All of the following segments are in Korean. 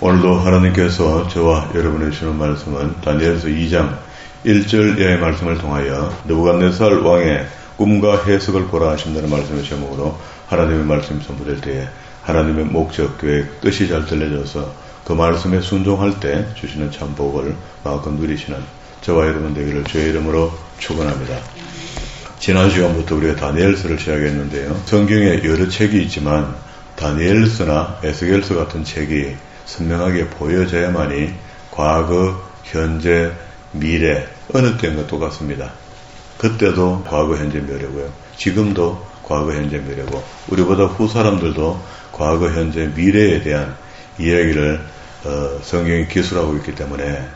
오늘도 하나님께서 저와 여러분에게 주는 말씀은 다니엘서 2장 1절 이하의 말씀을 통하여 느부갓네살 왕의 꿈과 해석을 보라 하신다는 말씀의 제목으로 하나님의 말씀이 선포될 때에 하나님의 목적, 계획, 뜻이 잘 들려져서 그 말씀에 순종할 때 주시는 참복을 마음껏 누리시는 저와 여러분 되기를 주의 이름으로 축원합니다. 지난 시간부터 우리가 다니엘서를 시작했는데요. 성경에 여러 책이 있지만 다니엘서나 에스겔서 같은 책이 선명하게 보여져야만이 과거, 현재, 미래 어느 때인가 똑같습니다. 그때도 과거, 현재, 미래고요. 지금도 과거, 현재, 미래고 우리보다 후 사람들도 과거, 현재, 미래에 대한 이야기를 성경이 기술하고 있기 때문에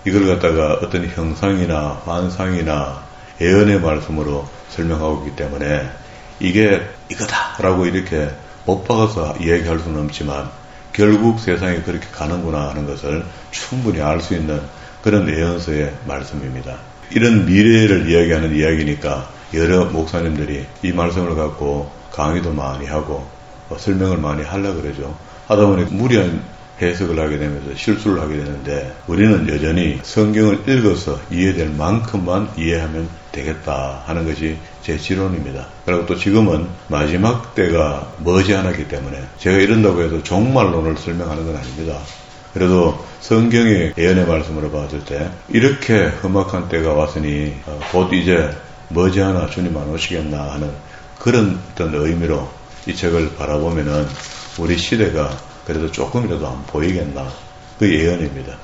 이걸 갖다가 어떤 형상이나 환상이나 예언의 말씀으로 설명하고 있기 때문에 이게 이거다라고 이렇게 못 박아서 이야기할 수는 없지만 결국 세상이 그렇게 가는구나 하는 것을 충분히 알 수 있는 그런 예언서의 말씀입니다. 이런 미래를 이야기하는 이야기니까 여러 목사님들이 이 말씀을 갖고 강의도 많이 하고 설명을 많이 하려고 그러죠. 하다 보니 무리한 해석을 하게 되면서 실수를 하게 되는데 우리는 여전히 성경을 읽어서 이해될 만큼만 이해하면 되겠다 하는 것이 제 지론입니다. 그리고 또 지금은 마지막 때가 머지않았기 때문에 제가 이런다고 해서 종말론을 설명하는 건 아닙니다. 그래도 성경의 예언의 말씀으로 봤을 때 이렇게 험악한 때가 왔으니 곧 이제 머지않아 주님 안 오시겠나 하는 그런 어떤 의미로 이 책을 바라보면은 우리 시대가 그래도 조금이라도 안 보이겠나 그 예언입니다.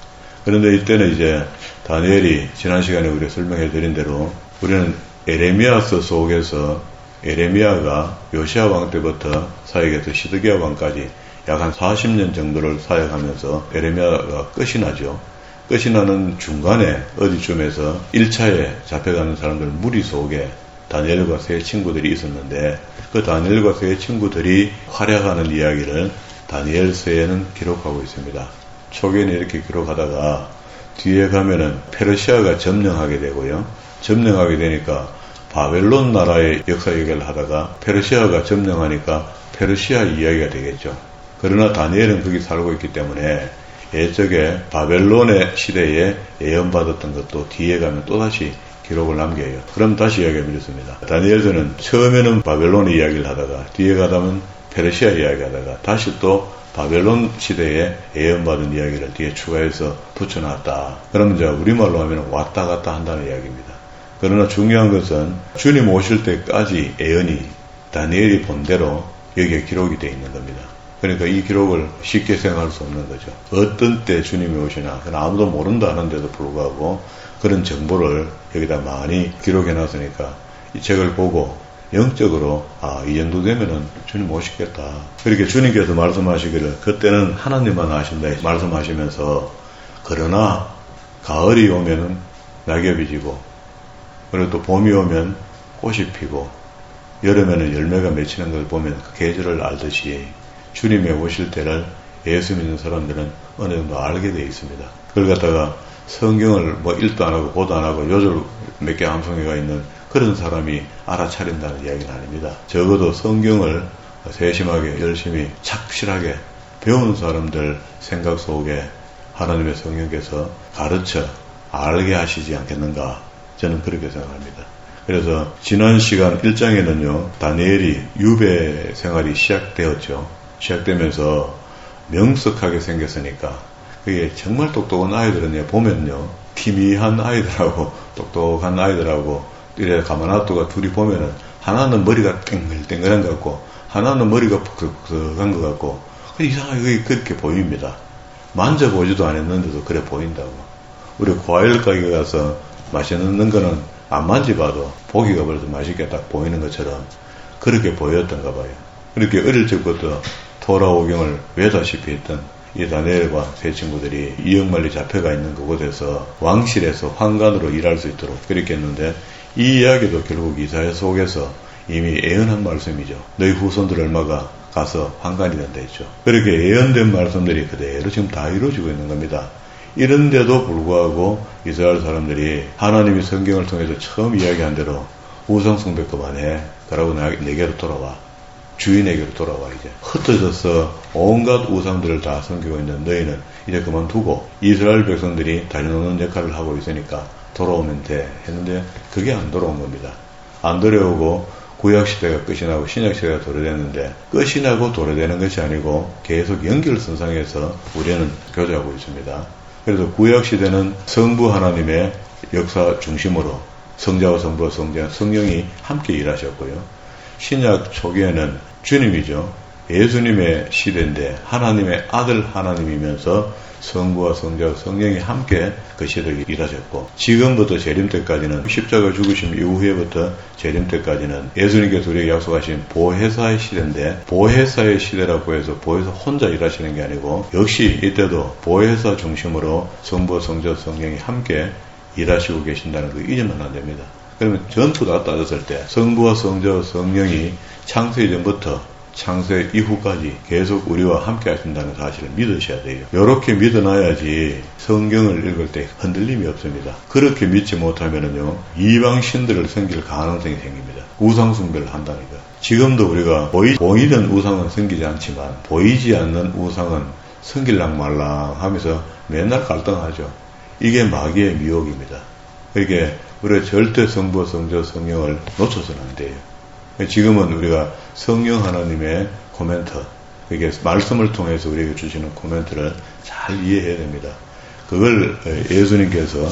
그런데 이때는 이제 다니엘이 지난 시간에 우리가 설명해 드린 대로 우리는 에레미야서 속에서 에레미야가 요시야 왕 때부터 사역해서 시드기야 왕까지 약 한 40년 정도를 사역하면서 에레미야가 끝이 나죠. 끝이 나는 중간에 어디쯤에서 1차에 잡혀가는 사람들 무리 속에 다니엘과 세 친구들이 있었는데 그 다니엘과 세 친구들이 활약하는 이야기를 다니엘서에는 기록하고 있습니다. 초기에는 이렇게 기록하다가 뒤에 가면은 페르시아가 점령하게 되고요. 점령하게 되니까 바벨론 나라의 역사 얘기를 하다가 페르시아가 점령하니까 페르시아 이야기가 되겠죠. 그러나 다니엘은 거기 살고 있기 때문에 예적에 바벨론의 시대에 예언받았던 것도 뒤에 가면 또다시 기록을 남겨요. 그럼 다시 이야기가 밀렸습니다. 다니엘서는 처음에는 바벨론의 이야기를 하다가 뒤에 가다면 페르시아 이야기 하다가 다시 또 바벨론 시대에 예언받은 이야기를 뒤에 추가해서 붙여놨다. 그러면 이제 우리말로 하면 왔다 갔다 한다는 이야기입니다. 그러나 중요한 것은 주님 오실 때까지 예언이 다니엘이 본 대로 여기에 기록이 되어 있는 겁니다. 그러니까 이 기록을 쉽게 생각할 수 없는 거죠. 어떤 때 주님이 오시나 그건 아무도 모른다 하는데도 불구하고 그런 정보를 여기다 많이 기록해 놨으니까 이 책을 보고 영적으로 이 정도 되면은 주님 오시겠다. 그렇게 주님께서 말씀하시기를 그때는 하나님만 아신다 말씀하시면서 그러나 가을이 오면은 낙엽이 지고 그리고 또 봄이 오면 꽃이 피고 여름에는 열매가 맺히는 걸 보면 그 계절을 알듯이 주님의 오실 때를 예수 믿는 사람들은 어느 정도 알게 되어 있습니다. 그걸 갖다가 성경을 뭐 읽도 안 하고 보도 안 하고 요절 몇 개 암송회가 있는 그런 사람이 알아차린다는 이야기는 아닙니다. 적어도 성경을 세심하게 열심히 착실하게 배운 사람들 생각 속에 하나님의 성령께서 가르쳐 알게 하시지 않겠는가 저는 그렇게 생각합니다. 그래서 지난 시간 1장에는요 다니엘이 유배 생활이 시작되었죠. 시작되면서 명석하게 생겼으니까 그게 정말 똑똑한 아이들은 보면요 희미한 아이들하고 똑똑한 아이들하고 이래 가만 놔두고 둘이 보면은 하나는 머리가 땡글땡글한 것 같고 하나는 머리가 푸석푸석한 것 같고 이상하게 그렇게 보입니다. 만져보지도 않았는데도 그래 보인다고. 우리 과일 가게 가서 맛있는 거는 안 만져봐도 보기가 벌써 맛있게 딱 보이는 것처럼 그렇게 보였던가 봐요. 그렇게 어릴 적부터 토라오경을 외다시피 했던 이 다니엘과 세 친구들이 이역만리 잡혀가 있는 그곳에서 왕실에서 환관으로 일할 수 있도록 그렇게 했는데 이 이야기도 결국 이사야 속에서 이미 예언한 말씀이죠. 너희 후손들 얼마가 가서 환관이 된다 했죠. 그렇게 예언된 말씀들이 그대로 지금 다 이루어지고 있는 겁니다. 이런데도 불구하고 이스라엘 사람들이 하나님이 성경을 통해서 처음 이야기한 대로 우상숭배 그만해. 그러고 내게로 돌아와. 주인에게로 돌아와. 이제 흩어져서 온갖 우상들을 다 섬기고 있는 너희는 이제 그만두고 이스라엘 백성들이 다려놓는 역할을 하고 있으니까 돌아오면 돼 했는데 그게 안 돌아온 겁니다. 안 돌아오고 구약시대가 끝이 나고 신약시대가 도래됐는데 끝이 나고 도래되는 것이 아니고 계속 연결선상에서 우리는 교제하고 있습니다. 그래서 구약시대는 성부 하나님의 역사 중심으로 성자와 성부와 성령이 함께 일하셨고요. 신약 초기에는 주님이죠. 예수님의 시대인데 하나님의 아들 하나님이면서 성부와 성자와 성령이 함께 그 시대에 일하셨고, 지금부터 재림 때까지는 십자가 죽으심 이후에부터 재림 때까지는 예수님께서 우리에게 약속하신 보혜사의 시대인데, 보혜사의 시대라고 해서 보혜사 혼자 일하시는 게 아니고 역시 이때도 보혜사 중심으로 성부와 성자 성령이 함께 일하시고 계신다는 거 잊으면 안 됩니다. 그러면 전부 다 따졌을 때 성부와 성자와 성령이 창세 이전부터 창세 이후까지 계속 우리와 함께 하신다는 사실을 믿으셔야 돼요. 이렇게 믿어놔야지 성경을 읽을 때 흔들림이 없습니다. 그렇게 믿지 못하면은요, 이방 신들을 섬길 가능성이 생깁니다. 우상 숭배를 한다니까. 지금도 우리가 보이는 우상은 섬기지 않지만 보이지 않는 우상은 섬길랑 말랑 하면서 맨날 갈등하죠. 이게 마귀의 미혹입니다. 그러니까 우리가 절대 성부와 성자 성령을 놓쳐서는 안 돼요. 지금은 우리가 성령 하나님의 코멘트, 이게 말씀을 통해서 우리에게 주시는 코멘트를 잘 이해해야 됩니다. 그걸 예수님께서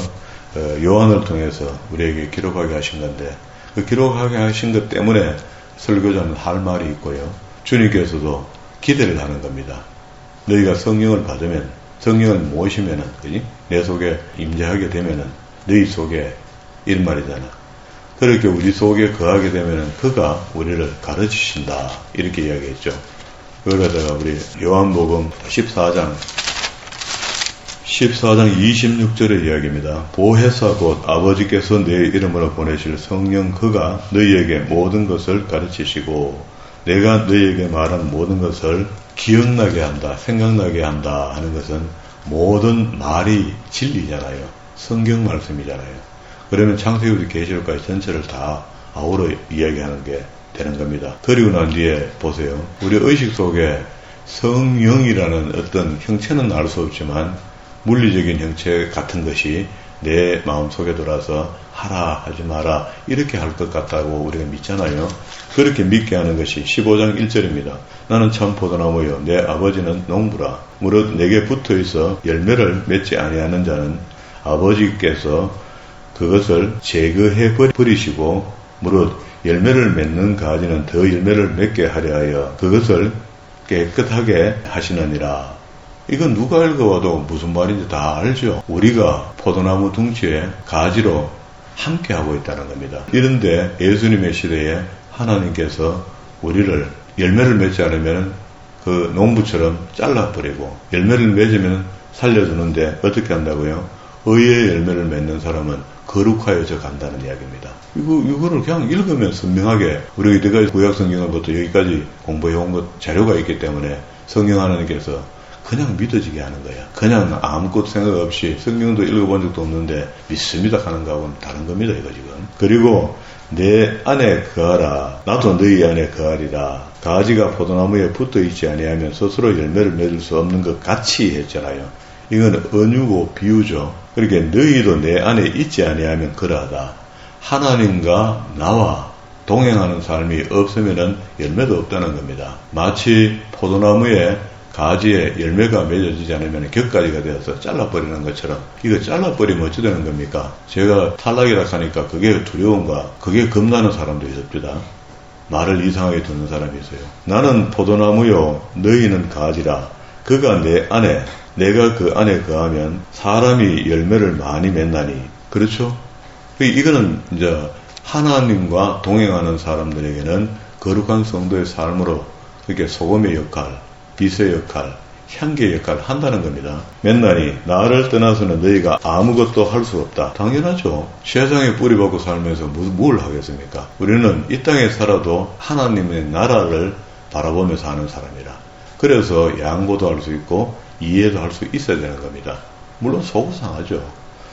요한을 통해서 우리에게 기록하게 하신 건데, 그 기록하게 하신 것 때문에 설교자는 할 말이 있고요. 주님께서도 기대를 하는 겁니다. 너희가 성령을 받으면, 성령을 모시면은, 그지? 내 속에 임재하게 되면은 너희 속에 이런 말이잖아. 그렇게 우리 속에 거하게 되면은 그가 우리를 가르치신다. 이렇게 이야기했죠. 그러다가 우리 요한복음 14장 26절의 이야기입니다. 보혜사 곧 아버지께서 내 이름으로 보내실 성령 그가 너희에게 모든 것을 가르치시고 내가 너희에게 말한 모든 것을 기억나게 한다, 생각나게 한다 하는 것은 모든 말이 진리잖아요. 성경 말씀이잖아요. 그러면 창세기부터 계시록까지 전체를 다 아우러 이야기하는 게 되는 겁니다. 그리고 난 뒤에 보세요. 우리 의식 속에 성령이라는 어떤 형체는 알 수 없지만 물리적인 형체 같은 것이 내 마음속에 들어와서 하라 하지 마라 이렇게 할 것 같다고 우리가 믿잖아요. 그렇게 믿게 하는 것이 15장 1절입니다. 나는 참 포도나무요 내 아버지는 농부라. 무릇 내게 붙어있어 열매를 맺지 아니하는 자는 아버지께서 그것을 제거해 버리시고 무릇 열매를 맺는 가지는 더 열매를 맺게 하려 하여 그것을 깨끗하게 하시느니라. 이건 누가 읽어봐도 무슨 말인지 다 알죠. 우리가 포도나무 둥지에 가지로 함께하고 있다는 겁니다. 이런데 예수님의 시대에 하나님께서 우리를 열매를 맺지 않으면 그 농부처럼 잘라버리고 열매를 맺으면 살려주는데 어떻게 한다고요? 의의 열매를 맺는 사람은 거룩하여져 간다는 이야기입니다. 이거를 그냥 읽으면 선명하게 우리가 이때까지 구약성경을부터 여기까지 공부해온 것 자료가 있기 때문에 성령 하나님께서 그냥 믿어지게 하는 거야. 그냥 아무것도 생각 없이 성경도 읽어본 적도 없는데 믿습니다 하는 거하고는 다른 겁니다. 이거 지금. 그리고 내 안에 거하라. 나도 너희 안에 거하리라. 가지가 포도나무에 붙어있지 아니하면 스스로 열매를 맺을 수 없는 것 같이 했잖아요. 이건 은유고 비유죠. 그렇게 너희도 내 안에 있지 아니하면 그러하다. 하나님과 나와 동행하는 삶이 없으면 열매도 없다는 겁니다. 마치 포도나무에 가지에 열매가 맺어지지 않으면 격가지가 되어서 잘라버리는 것처럼 이거 잘라버리면 어찌 되는 겁니까? 제가 탈락이라 하니까 그게 두려운가? 그게 겁나는 사람도 있습니다. 말을 이상하게 듣는 사람이 있어요. 나는 포도나무요 너희는 가지라. 그가 내 안에 내가 그 안에 거하면 사람이 열매를 많이 맺나니. 그렇죠? 이거는 이제 하나님과 동행하는 사람들에게는 거룩한 성도의 삶으로 이렇게 소금의 역할, 빛의 역할, 향기의 역할을 한다는 겁니다. 맨날이 나를 떠나서는 너희가 아무것도 할 수 없다. 당연하죠. 세상에 뿌리박고 살면서 뭘 하겠습니까? 우리는 이 땅에 살아도 하나님의 나라를 바라보며 사는 사람이라. 그래서 양보도 할 수 있고 이해도 할 수 있어야 되는 겁니다. 물론 속은 상하죠.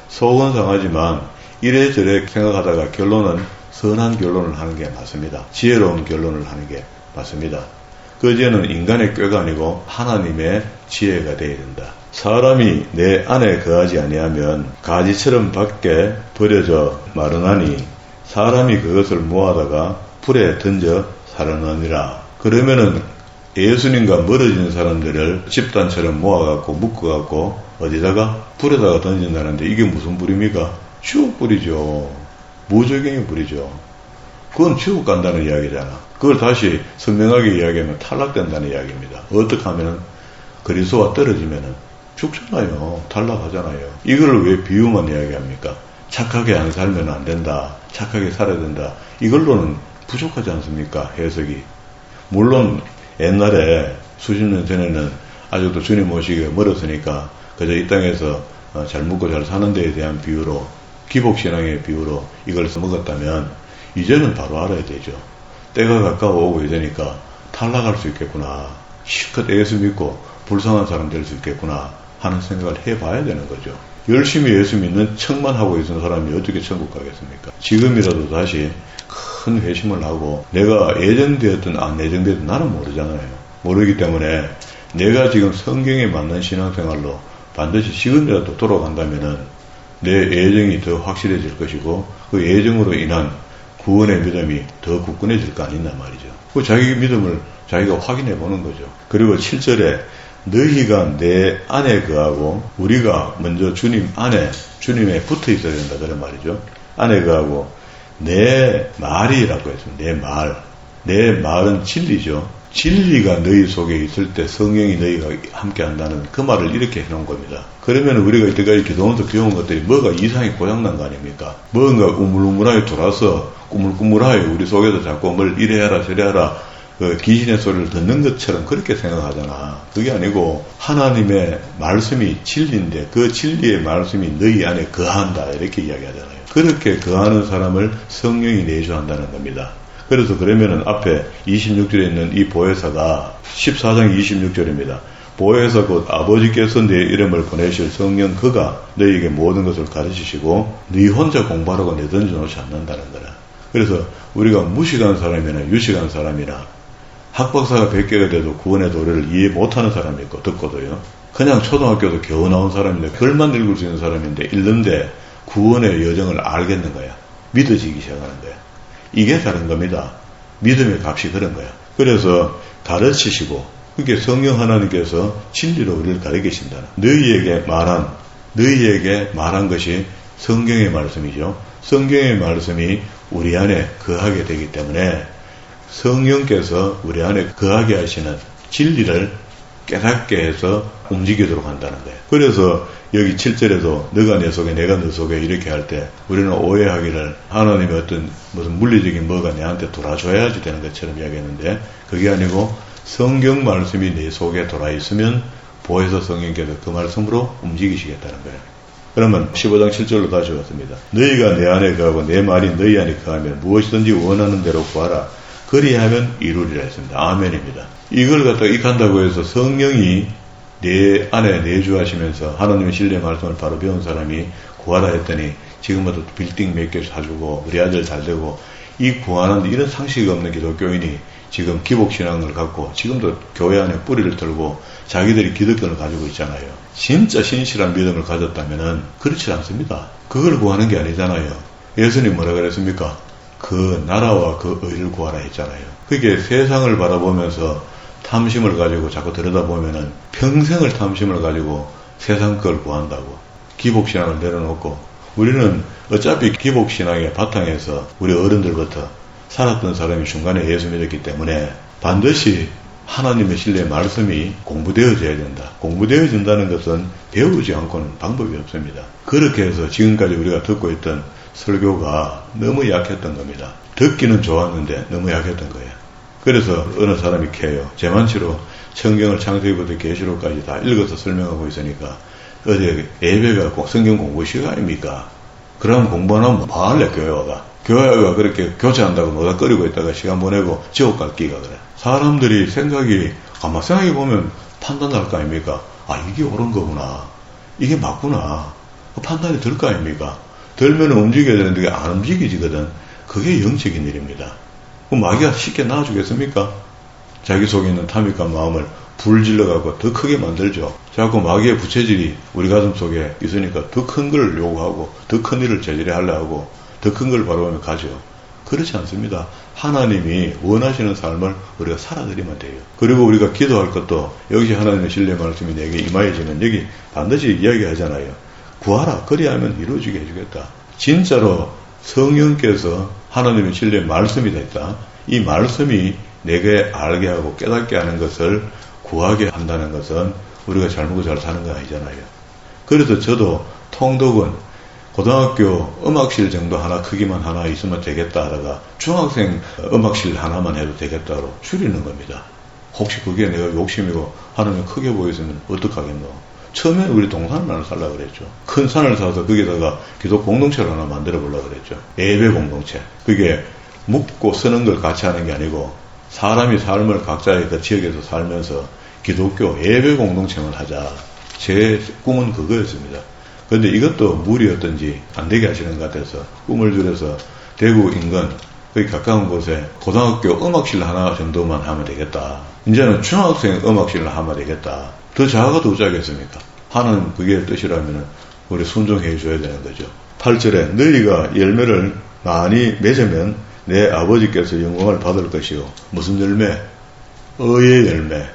속은 상하지만 이래저래 생각하다가 결론은 선한 결론을 하는 게 맞습니다. 지혜로운 결론을 하는 게 맞습니다. 그 죄는 인간의 꾀가 아니고 하나님의 지혜가 되어야 된다. 사람이 내 안에 거하지 아니하면 가지처럼 밖에 버려져 마르나니 사람이 그것을 모아다가 불에 던져 살아나니라. 그러면은 예수님과 멀어진 사람들을 집단처럼 모아갖고 묶어갖고 어디다가 불에다가 던진다는데 이게 무슨 불입니까? 지옥 불이죠. 무적행의 불이죠. 그건 지옥 간다는 이야기잖아. 그걸 다시 선명하게 이야기하면 탈락된다는 이야기입니다. 어떻게 하면은 그리스도와 떨어지면은 죽잖아요. 탈락하잖아요. 이걸 왜 비유만 이야기합니까? 착하게 안 살면 안 된다. 착하게 살아야 된다. 이걸로는 부족하지 않습니까? 해석이. 물론 옛날에 수십 년 전에는 아직도 주님 오시기가 멀었으니까 그저 이 땅에서 잘 먹고 잘 사는 데에 대한 비유로 기복신앙의 비유로 이걸 써먹었다면 이제는 바로 알아야 되죠. 때가 가까워 오고 있으니까 탈락할 수 있겠구나. 실컷 예수 믿고 불쌍한 사람 될 수 있겠구나 하는 생각을 해봐야 되는 거죠. 열심히 예수 믿는 척만 하고 있는 사람이 어떻게 천국 가겠습니까? 지금이라도 다시 큰 회심을 하고 내가 예정되었든 안 예정되었든 나는 모르잖아요. 모르기 때문에 내가 지금 성경에 맞는 신앙생활로 반드시 지금이라도 돌아간다면은 내 예정이 더 확실해질 것이고 그 예정으로 인한 구원의 믿음이 더 굳건해질 거 아니냐 말이죠. 그 자기 믿음을 자기가 확인해 보는 거죠. 그리고 7절에 너희가 내 안에 거하고 우리가 먼저 주님 안에 주님에 붙어 있어야 된다 그런 말이죠. 안에 거하고 내 말이라고 했습니다. 내 말은 진리죠. 진리가 너희 속에 있을 때 성령이 너희가 함께 한다는 그 말을 이렇게 해놓은 겁니다. 그러면 우리가 이때까지 기도하면서 배운 것들이 뭐가 이상이 고장난 거 아닙니까? 뭔가 우물우물하게 돌아서 꾸물꾸물하게 우리 속에서 자꾸 뭘 이래야라 저래야라 그 귀신의 소리를 듣는 것처럼 그렇게 생각하잖아. 그게 아니고 하나님의 말씀이 진리인데 그 진리의 말씀이 너희 안에 거한다 이렇게 이야기하잖아요. 그렇게 거하는 사람을 성령이 내주한다는 겁니다. 그래서 그러면은 앞에 26절에 있는 이 보혜사가 14장 26절입니다. 보혜사 곧 아버지께서 내 이름을 보내실 성령 그가 너희에게 모든 것을 가르치시고 네 혼자 공부하라고 내던져 놓지 않는다는 거라. 그래서 우리가 무식한 사람이나 유식한 사람이나 학박사가 100개가 돼도 구원의 도리를 이해 못하는 사람이 있고 듣고도요. 그냥 초등학교도 겨우 나온 사람인데 글만 읽을 수 있는 사람인데 읽는데 구원의 여정을 알겠는 거야. 믿어지기 시작하는 거야. 이게 다른 겁니다. 믿음의 값이 그런 거야. 그래서 가르치시고 그게 성령 하나님께서 진리로 우리를 가르치신다. 너희에게 말한 것이 성경의 말씀이죠. 성경의 말씀이 우리 안에 거하게 되기 때문에 성령께서 우리 안에 거하게 하시는 진리를 깨닫게 해서 움직이도록 한다는 거예요. 그래서 여기 7절에도 너가 내 속에 내가 너 속에 이렇게 할 때 우리는 오해하기를 하나님의 어떤 무슨 물리적인 뭐가 내한테 돌아줘야지 되는 것처럼 이야기했는데 그게 아니고 성경 말씀이 내 속에 돌아 있으면 보혜사 성령께서 그 말씀으로 움직이시겠다는 거예요. 그러면 15장 7절로 다시 왔습니다. 너희가 내 안에 거하고 내 말이 너희 안에 거하면 무엇이든지 원하는 대로 구하라. 그리하면 이루리라 했습니다. 아멘입니다. 이걸 갖다가 익한다고 해서 성령이 내 안에 내주하시면서 하나님의 진리의 말씀을 바로 배운 사람이 구하라 했더니 지금부터 빌딩 몇 개 사주고 우리 아들 잘 되고 이 구하는데 이런 상식이 없는 기독교인이 지금 기복신앙을 갖고 지금도 교회 안에 뿌리를 들고 자기들이 기득권을 가지고 있잖아요. 진짜 신실한 믿음을 가졌다면은 그렇지 않습니다. 그걸 구하는 게 아니잖아요. 예수님 뭐라 그랬습니까? 그 나라와 그 의를 구하라 했잖아요. 그게 세상을 바라보면서 탐심을 가지고 자꾸 들여다보면은 평생을 탐심을 가지고 세상 걸 구한다고 기복신앙을 내려놓고 우리는 어차피 기복신앙의 바탕에서 우리 어른들부터 살았던 사람이 중간에 예수 믿었기 때문에 반드시 하나님의 진리의 말씀이 공부되어져야 된다. 공부되어진다는 것은 배우지 않고는 방법이 없습니다. 그렇게 해서 지금까지 우리가 듣고 있던 설교가 너무 약했던 겁니다. 듣기는 좋았는데 너무 약했던 거예요. 그래서 어느 사람이 캐요. 제만치로 성경을 창세기부터 계시록까지 다 읽어서 설명하고 있으니까 어제 예배가 꼭 성경 공부 시간입니까? 그럼 공부 안 하면 뭐 할래 교회 와가. 교회가 그렇게 교체한다고 노닥거리고 있다가 시간 보내고 지옥 갈 끼가 그래. 사람들이 생각이 아마 생각해보면 판단할 거 아닙니까? 아 이게 옳은 거구나. 이게 맞구나. 판단이 들 거 아닙니까? 들면 움직여야 되는데 그게 안 움직이지거든. 그게 영적인 일입니다. 그럼 마귀가 쉽게 놔주겠습니까? 자기 속에 있는 탐욕한 마음을 불질러가고 더 크게 만들죠. 자꾸 마귀의 부채질이 우리 가슴 속에 있으니까 더 큰 걸 요구하고 더 큰 일을 제자리 하려 하고 더 큰 걸 바라보며 가죠. 그렇지 않습니다. 하나님이 원하시는 삶을 우리가 살아드리면 돼요. 그리고 우리가 기도할 것도 역시 하나님의 신뢰 말씀이 내게 임하여지면 여기 반드시 이야기하잖아요. 구하라. 그리하면 이루어지게 해주겠다. 진짜로 성령께서 하나님의 신뢰 말씀이 됐다. 이 말씀이 내게 알게 하고 깨닫게 하는 것을 구하게 한다는 것은 우리가 잘 먹고 잘 사는 거 아니잖아요. 그래서 저도 통독은 고등학교 음악실 정도 하나 크기만 하나 있으면 되겠다 하다가 중학생 음악실 하나만 해도 되겠다로 줄이는 겁니다. 혹시 그게 내가 욕심이고 하나님 크게 보였으면 어떡하겠노. 처음에는 우리 동산을 하나 살려고 그랬죠. 큰 산을 사서 거기다가 기독 공동체를 하나 만들어 보려고 그랬죠. 예배 공동체. 그게 묵고 쓰는 걸 같이 하는 게 아니고 사람이 삶을 각자의 그 지역에서 살면서 기독교 예배 공동체만 하자. 제 꿈은 그거였습니다. 그런데 이것도 무리였던지 안 되게 하시는 것 같아서 꿈을 줄여서 대구 인근 거기 가까운 곳에 고등학교 음악실 하나 정도만 하면 되겠다. 이제는 중학생 음악실을 하면 되겠다. 더 작아도 어쩌겠습니까? 하나님 그게 뜻이라면 우리 순종해 줘야 되는 거죠. 8절에 너희가 열매를 많이 맺으면 내 아버지께서 영광을 받을 것이요. 무슨 열매? 의의 열매.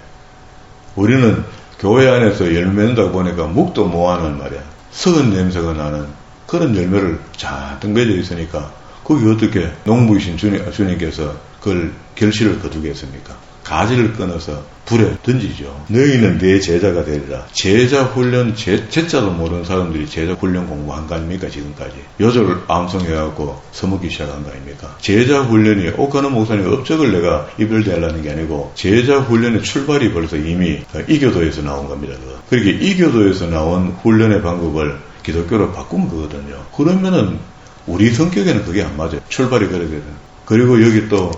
우리는 교회 안에서 열매 맺는다고 보니까 묵도 모아는 말이야. 썩은 냄새가 나는 그런 열매를 잔뜩 맺어 있으니까 거기 어떻게 농부이신 주님께서 그걸 결실을 거두겠습니까? 가지를 끊어서 불에 던지죠. 너희는 내 제자가 되리라. 제자 훈련, 제자도 모르는 사람들이 제자 훈련 공부한 거 아닙니까? 지금까지. 요절 암송해갖고 서먹기 시작한 거 아닙니까? 제자 훈련이 오카노 목사님 업적을 내가 이별대하려는 게 아니고 제자 훈련의 출발이 벌써 이미 이교도에서 나온 겁니다. 그렇게 이교도에서 나온 훈련의 방법을 기독교로 바꾼 거거든요. 그러면은 우리 성격에는 그게 안 맞아요. 출발이 그래야 되는. 그리고 여기 또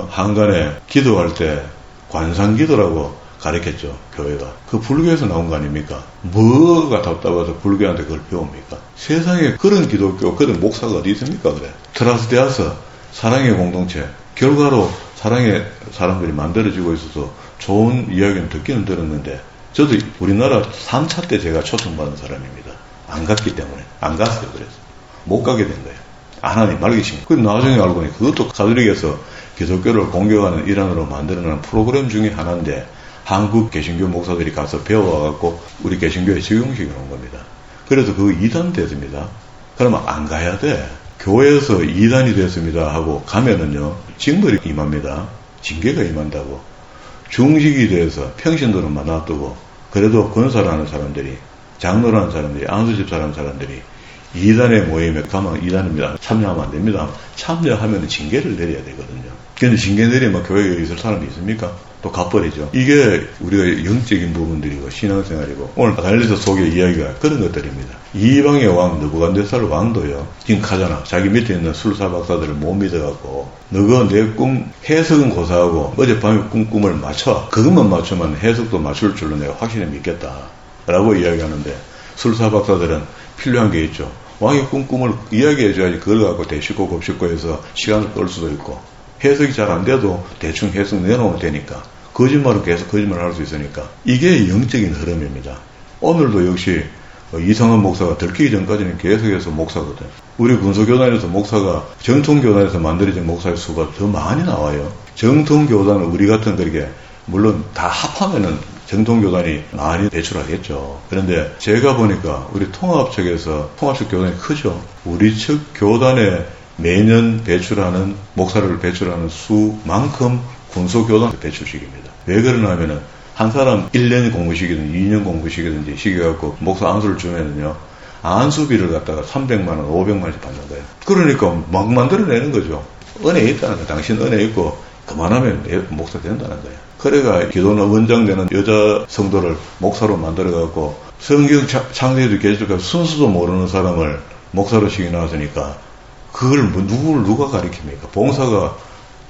한간에 기도할 때 관상기도라고 가르쳤죠. 교회가. 그 불교에서 나온 거 아닙니까? 뭐가 답답해서 불교한테 그걸 배웁니까? 세상에 그런 기독교, 그런 목사가 어디 있습니까? 그래. 트라스데아서 사랑의 공동체. 결과로 사랑의 사람들이 만들어지고 있어서 좋은 이야기는 듣기는 들었는데 저도 우리나라 3차 때 제가 초청받은 사람입니다. 안 갔기 때문에. 안 갔어요. 그래서. 못 가게 된 거예요. 안 하니 말기신. 그 나중에 알고 보니 그것도 가톨릭에서 기독교를 공격하는 일환으로 만들어낸 프로그램 중에 하나인데 한국 개신교 목사들이 가서 배워와갖고 우리 개신교에 적용시켜 놓은 겁니다. 그래서 그거 2단 됐습니다. 그러면 안 가야 돼. 교회에서 2단이 됐습니다 하고 가면은요 징벌이 임합니다. 징계가 임한다고. 중직이 돼서 평신도는 놔두고 그래도 권사라는 사람들이 장로라는 사람들이 안수집사라는 사람들이 2단의 모임에 가면 2단입니다. 참여하면 안 됩니다. 참여하면 징계를 내려야 되거든요. 근데 징계 내리면 교회에 있을 사람이 있습니까? 또 갚버리죠. 이게 우리가 영적인 부분들이고 신앙생활이고 오늘 다니엘서 속의 이야기가 그런 것들입니다. 이방의 왕 느부갓네살 왕도요. 지금 가잖아. 자기 밑에 있는 술사 박사들을 못 믿어갖고 너가 내 꿈 해석은 고사하고 어젯밤에 꿈을 맞춰. 그것만 맞추면 해석도 맞출 줄로 내가 확실히 믿겠다. 라고 이야기하는데 술사 박사들은 필요한 게 있죠. 왕의 꿈을 이야기해줘야지 그걸 갖고 대식고 곱식고 해서 시간을 끌 수도 있고 해석이 잘 안 돼도 대충 해석 내놓으면 되니까 거짓말은 계속 거짓말을 할 수 있으니까 이게 영적인 흐름입니다. 오늘도 역시 이상한 목사가 들키기 전까지는 계속해서 목사거든. 우리 군소교단에서 목사가 정통교단에서 만들어진 목사의 수가 더 많이 나와요. 정통교단은 우리 같은 그렇게 물론 다 합하면은 정통교단이 많이 배출하겠죠. 그런데 제가 보니까 우리 통합 측에서 통합측 교단이 크죠. 우리 측 교단에 매년 배출하는 목사를 배출하는 수만큼 군소교단 배출식입니다. 왜 그러냐면은 한 사람 1년 공부시키든 2년 공부시키든지 시켜갖고 목사 안수를 주면은요 안수비를 갖다가 300만 원, 500만 원씩 받는 거예요. 그러니까 막 만들어내는 거죠. 은혜 있다는 거예요. 당신 은혜 있고 그만하면 목사 된다는 거예요. 그래가 기도는 원장되는 여자 성도를 목사로 만들어갖고 성경 창세기도 계시니까 순수도 모르는 사람을 목사로 시켜놨으니까 그걸 누가 가르칩니까? 봉사가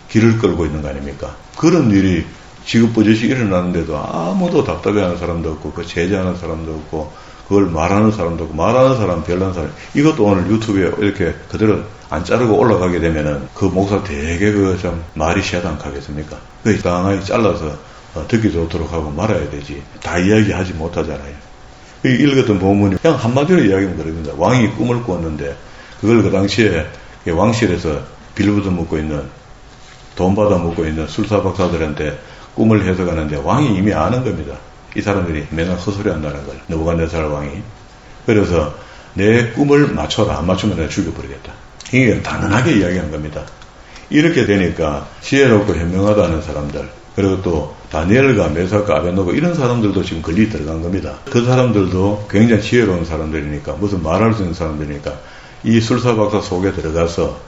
길을 끌고 있는 거 아닙니까? 그런 일이 지금 버젓이 일어나는데도 아무도 답답해하는 사람도 없고 그 제재하는 사람도 없고 그걸 말하는 사람도 있고, 말하는 사람, 별난 사람. 이것도 오늘 유튜브에 이렇게 그대로 안 자르고 올라가게 되면은 그 목사 되게 좀 말이 시하당하겠습니까? 그 당하게 잘라서 듣기 좋도록 하고 말아야 되지. 다 이야기하지 못하잖아요. 읽었던 본문이 그냥 한마디로 이야기하면 그럽니다. 왕이 꿈을 꿨는데 그걸 그 당시에 왕실에서 빌부터 묻고 있는, 돈 받아 묻고 있는 술사박사들한테 꿈을 해석하는데 왕이 이미 아는 겁니다. 이 사람들이 맨날 헛소리 한다는 걸. 느부갓네살 왕이. 그래서 내 꿈을 맞춰라. 안 맞추면 내가 죽여버리겠다. 이게 단언하게 이야기한 겁니다. 이렇게 되니까 지혜롭고 현명하다는 사람들, 그리고 또 다니엘과 메삭과 아벤노고 이런 사람들도 지금 권리 들어간 겁니다. 그 사람들도 굉장히 지혜로운 사람들이니까, 무슨 말할 수 있는 사람들이니까 이 술사박사 속에 들어가서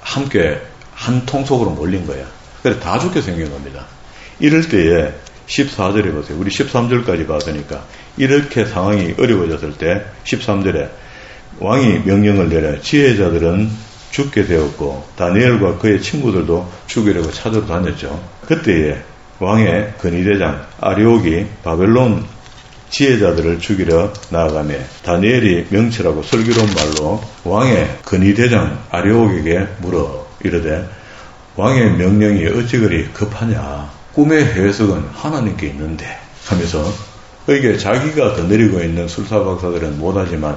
함께 한 통속으로 몰린 거야. 그래서 다 죽게 생긴 겁니다. 이럴 때에 14절에 보세요. 우리 13절까지 봤으니까 이렇게 상황이 어려워졌을 때 13절에 왕이 명령을 내려 지혜자들은 죽게 되었고 다니엘과 그의 친구들도 죽이려고 찾으러 다녔죠. 그때에 왕의 근위대장 아리옥이 바벨론 지혜자들을 죽이려 나아가며 다니엘이 명철하고 슬기로운 말로 왕의 근위대장 아리옥에게 물어 이르되 왕의 명령이 어찌 그리 급하냐. 꿈의 해석은 하나님께 있는데 하면서 이게 자기가 거느리고 있는 술사박사들은 못하지만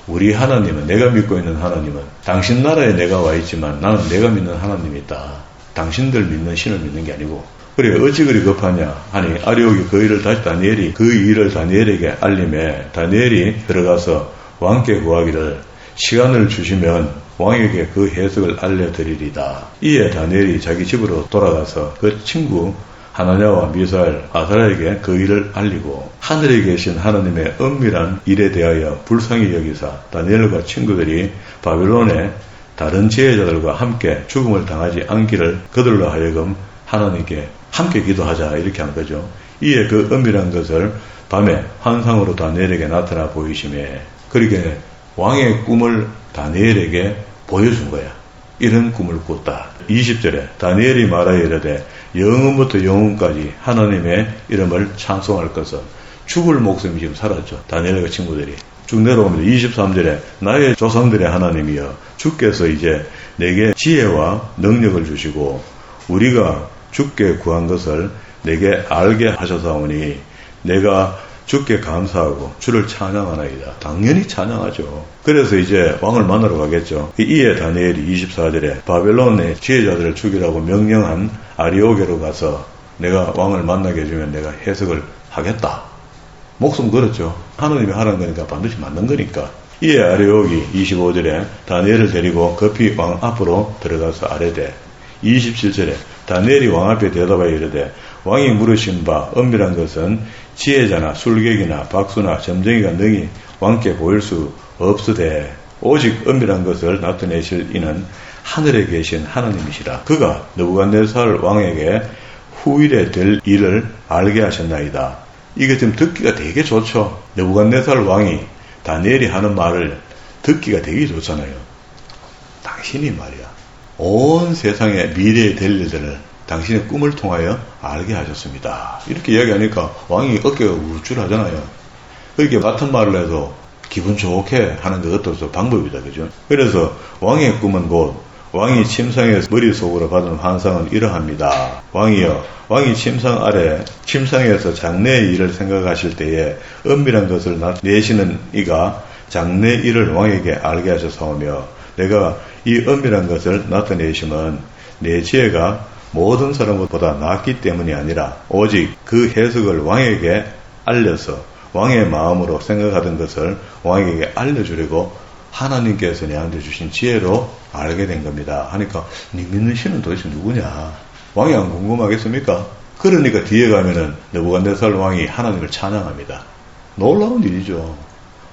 우리 하나님은, 내가 믿고 있는 하나님은 당신 나라에 내가 와 있지만 나는 내가 믿는 하나님이 있다. 당신들 믿는 신을 믿는 게 아니고. 그래 어찌 그리 급하냐 하니 아리옥이 그 일을 다시 그 일을 다니엘에게 알림해 다니엘이 들어가서 왕께 구하기를 시간을 주시면 왕에게 그 해석을 알려드리리다. 이에 다니엘이 자기 집으로 돌아가서 그 친구 하나냐와 미사엘, 아사랴에게 그 일을 알리고 하늘에 계신 하나님의 은밀한 일에 대하여 불쌍히 여기사 다니엘과 친구들이 바벨론의 다른 지혜자들과 함께 죽음을 당하지 않기를 그들로 하여금 하나님께 함께 기도하자 이렇게 한 거죠. 이에 그 은밀한 것을 밤에 환상으로 다니엘에게 나타나 보이시매 그렇게 왕의 꿈을 다니엘에게 보여준 거야. 이런 꿈을 꿨다. 20절에 다니엘이 말하여 이르되 영원부터 영원까지 하나님의 이름을 찬송할 것은 죽을 목숨이 지금 살았죠. 다니엘과 친구들이 쭉 내려오면서 23절에 나의 조상들의 하나님이여 주께서 이제 내게 지혜와 능력을 주시고 우리가 주께 구한 것을 내게 알게 하셔사오니 내가 주께 감사하고 주를 찬양하나이다. 당연히 찬양하죠. 그래서 이제 왕을 만나러 가겠죠. 이에 다니엘이 24절에 바벨론의 지혜자들을 죽이라고 명령한 아리오게로 가서 내가 왕을 만나게 해주면 내가 해석을 하겠다. 목숨 걸었죠. 하나님이 하라는 거니까 반드시 맞는 거니까. 이에 아리옥이 25절에 다니엘을 데리고 급히 왕 앞으로 들어가서 아뢰되 27절에 다니엘이 왕 앞에 대답하여 이르되 왕이 물으신 바 은밀한 것은 지혜자나 술객이나 박수나 점쟁이가 능히 왕께 보일 수 없으되 오직 은밀한 것을 나타내실 이는 하늘에 계신 하나님이시라. 그가 느부갓네살 왕에게 후일에 될 일을 알게 하셨나이다. 이게 지금 듣기가 되게 좋죠. 느부갓네살 왕이 다니엘이 하는 말을 듣기가 되게 좋잖아요. 당신이 말이야 온 세상의 미래에 될 일들을 당신의 꿈을 통하여 알게 하셨습니다. 이렇게 이야기하니까 왕이 어깨가 우쭐하잖아요. 그렇게 같은 말을 해도 기분 좋게 하는 그것도 방법이다. 그죠? 그래서 왕의 꿈은 곧 왕이 침상에서 머릿속으로 받은 환상은 이러합니다. 왕이여, 왕이 침상 아래 침상에서 장래의 일을 생각하실 때에 은밀한 것을 내시는 이가 장래 일을 왕에게 알게 하셔서오며 내가 이 은밀한 것을 나타내시면 내 지혜가 모든 사람보다 낫기 때문이 아니라 오직 그 해석을 왕에게 알려서 왕의 마음으로 생각하던 것을 왕에게 알려주려고 하나님께서 내한테 주신 지혜로 알게 된 겁니다. 하니까 네 믿는 신은 도대체 누구냐? 왕이 안 궁금하겠습니까? 그러니까 뒤에 가면은 느부갓네살 왕이 하나님을 찬양합니다. 놀라운 일이죠.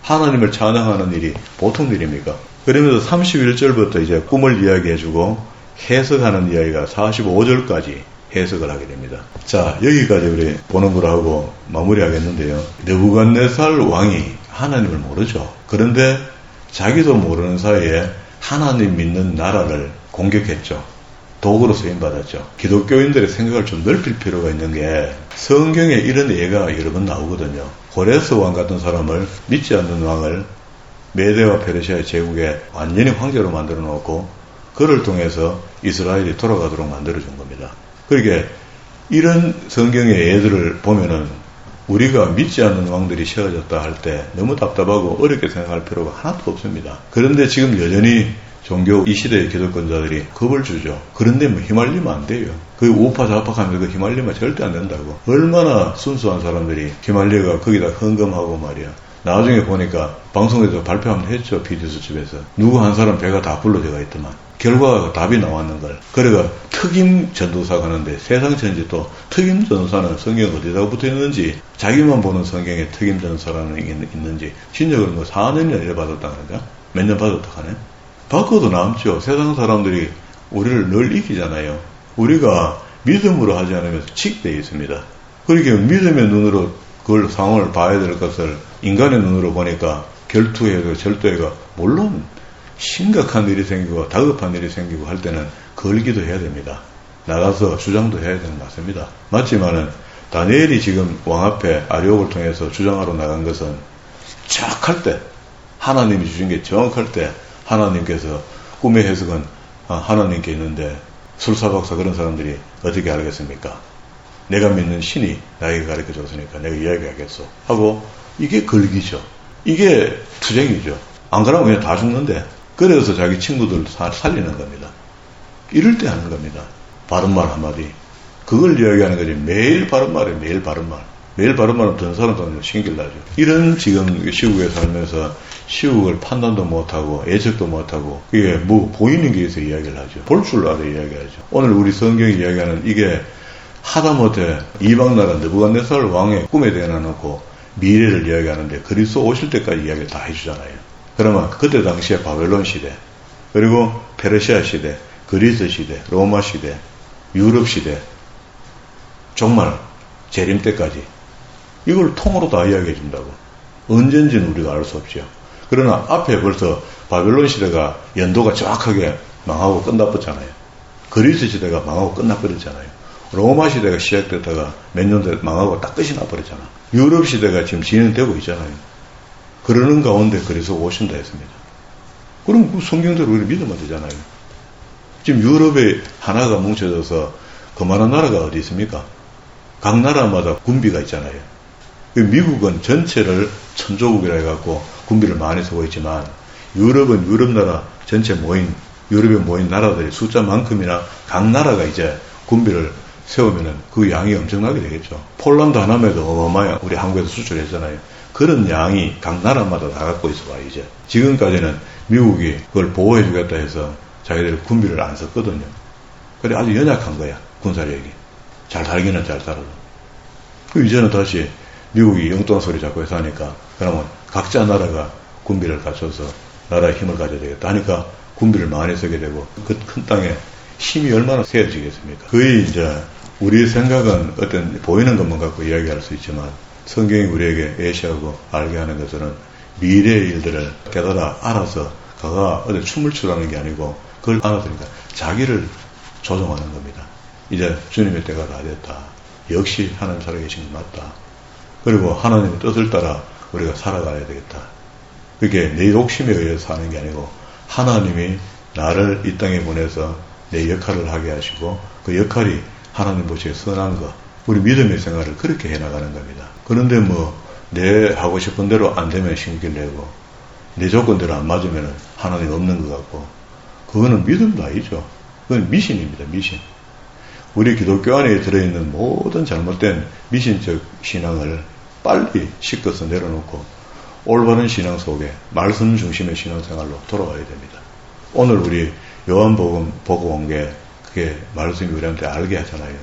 하나님을 찬양하는 일이 보통 일입니까? 그러면서 31절부터 이제 꿈을 이야기해주고 해석하는 이야기가 45절까지 해석을 하게 됩니다. 자, 여기까지 우리 보는 거로 하고 마무리하겠는데요. 느부갓네살 왕이 하나님을 모르죠. 그런데 자기도 모르는 사이에 하나님 믿는 나라를 공격했죠. 도구로 쓰임받았죠. 기독교인들의 생각을 좀 넓힐 필요가 있는 게 성경에 이런 예가 여러 번 나오거든요. 고레스 왕 같은 사람을 믿지 않는 왕을 메대와 페르시아의 제국에 완전히 황제로 만들어 놓고 그를 통해서 이스라엘이 돌아가도록 만들어준 겁니다. 그러니까 이런 성경의 예들을 보면은 우리가 믿지 않는 왕들이 세워졌다 할 때 너무 답답하고 어렵게 생각할 필요가 하나도 없습니다. 그런데 지금 여전히 종교 이 시대의 기독권자들이 겁을 주죠. 그런데 뭐 휘말리면 안 돼요. 그 우파 좌파하면서 그 휘말리면 절대 안 된다고. 얼마나 순수한 사람들이 휘말려가 거기다 헌금하고 말이야. 나중에 보니까 방송에서 발표하면 했죠. PD수첩에서. 누구 한 사람 배가 다 불러져가 있더만. 결과가 답이 나왔는 걸. 그래가 특임 전도사 가는데 세상 전지 또 특임 전도사는 성경 어디다가 붙어 있는지 자기만 보는 성경에 특임 전도사라는 게 있는지 신적을 뭐 4년이나 이래 받았다는가? 몇 년 받았다 하네? 바꿔도 남죠. 세상 사람들이 우리를 늘 이기잖아요. 우리가 믿음으로 하지 않으면 칙되어 있습니다. 그렇게 믿음의 눈으로 그걸 상황을 봐야 될 것을 인간의 눈으로 보니까 결투해서 절도해가 물론 심각한 일이 생기고 다급한 일이 생기고 할 때는 걸기도 해야 됩니다. 나가서 주장도 해야 되는 것 같습니다. 맞지만은 다니엘이 지금 왕 앞에 아리옥을 통해서 주장하러 나간 것은 정확할 때 하나님이 주신 게 정확할 때 하나님께서 꿈의 해석은 하나님께 있는데 술사박사 그런 사람들이 어떻게 알겠습니까? 내가 믿는 신이 나에게 가르쳐 줬으니까 내가 이야기하겠어 하고 이게 걸기죠. 이게 투쟁이죠. 안 그러면 그냥 다 죽는데 그래서 자기 친구들 살리는 겁니다. 이럴 때 하는 겁니다. 바른말 한마디. 그걸 이야기하는 거지. 매일 바른말이에요. 매일 바른말. 매일 바른말은 듣는 사람들은 신기를 나죠. 이런 지금 시국에 살면서 시국을 판단도 못하고 예측도 못하고 이게 뭐 보이는 게 있어서 이야기를 하죠. 볼 줄 알아 이야기하죠. 오늘 우리 성경이 이야기하는 이게 하다못해 이방나라 느부갓네살 왕의 꿈에 대해 놓고 미래를 이야기하는데 그리스도 오실 때까지 이야기를 다 해주잖아요. 그러면 그때 당시에 바벨론 시대 그리고 페르시아 시대 그리스 시대 로마 시대 유럽 시대 정말 재림 때까지 이걸 통으로 다 이야기해 준다고. 언젠지는 우리가 알 수 없죠. 그러나 앞에 벌써 바벨론 시대가 연도가 정확하게 망하고 끝나버렸잖아요. 그리스 시대가 망하고 끝나버렸잖아요. 로마 시대가 시작됐다가 몇 년 돼 망하고 딱 끝이 나버렸잖아. 유럽 시대가 지금 진행되고 있잖아요. 그러는 가운데 그리스도가 오신다 했습니다. 그럼 그 성경대로 우리 믿으면 되잖아요. 지금 유럽에 하나가 뭉쳐져서 그만한 나라가 어디 있습니까? 각 나라마다 군비가 있잖아요. 미국은 전체를 천조국이라 해갖고 군비를 많이 쓰고 있지만 유럽은 유럽 나라 전체 유럽에 모인 나라들의 숫자만큼이나 각 나라가 이제 군비를 세우면은 그 양이 엄청나게 되겠죠. 폴란드 하나에도 어마어마한 우리 한국에서 수출했잖아요. 그런 양이 각 나라마다 다 갖고 있어 봐, 이제. 지금까지는 미국이 그걸 보호해주겠다 해서 자기들 군비를 안 썼거든요. 그래, 아주 연약한 거야, 군사력이. 잘 살기는 잘 살아도. 그 이제는 다시 미국이 영동 소리 잡고 해서 하니까, 그러면 각자 나라가 군비를 갖춰서 나라의 힘을 가져야 되겠다 하니까 군비를 많이 쓰게 되고, 그 큰 땅에 힘이 얼마나 세워지겠습니까? 거의 이제 우리의 생각은 어떤 보이는 것만 갖고 이야기할 수 있지만, 성경이 우리에게 예시하고 알게 하는 것은 미래의 일들을 깨달아 알아서 그가 어디 춤을 추라는 게 아니고 그걸 알아서니까 자기를 조정하는 겁니다. 이제 주님의 때가 다 됐다. 역시 하나님 살아계신 게 맞다. 그리고 하나님의 뜻을 따라 우리가 살아가야 되겠다. 그게 내 욕심에 의해서 사는 게 아니고 하나님이 나를 이 땅에 보내서 내 역할을 하게 하시고 그 역할이 하나님 보시기에 선한 것, 우리 믿음의 생활을 그렇게 해나가는 겁니다. 그런데 내 하고 싶은 대로 안 되면 신기를 내고 내 조건대로 안 맞으면 하나님 없는 것 같고 그거는 믿음도 아니죠. 그건 미신입니다. 미신. 우리 기독교 안에 들어있는 모든 잘못된 미신적 신앙을 빨리 씻어서 내려놓고 올바른 신앙 속에 말씀 중심의 신앙생활로 돌아와야 됩니다. 오늘 우리 요한복음 보고 온 게 그게 말씀이 우리한테 알게 하잖아요.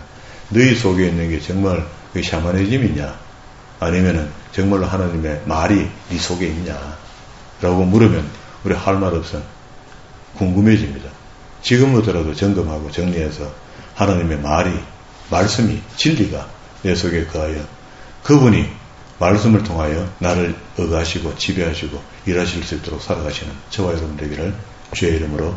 너희 속에 있는 게 정말 그 샤머니즘이냐 아니면은 정말로 하나님의 말이 네 속에 있냐 라고 물으면 우리 할 말 없어 궁금해집니다. 지금부터라도 점검하고 정리해서 하나님의 말씀이 진리가 내 속에 거하여 그분이 말씀을 통하여 나를 억하시고 지배하시고 일하실 수 있도록 살아가시는 저와 여러분 되기를 주의 이름으로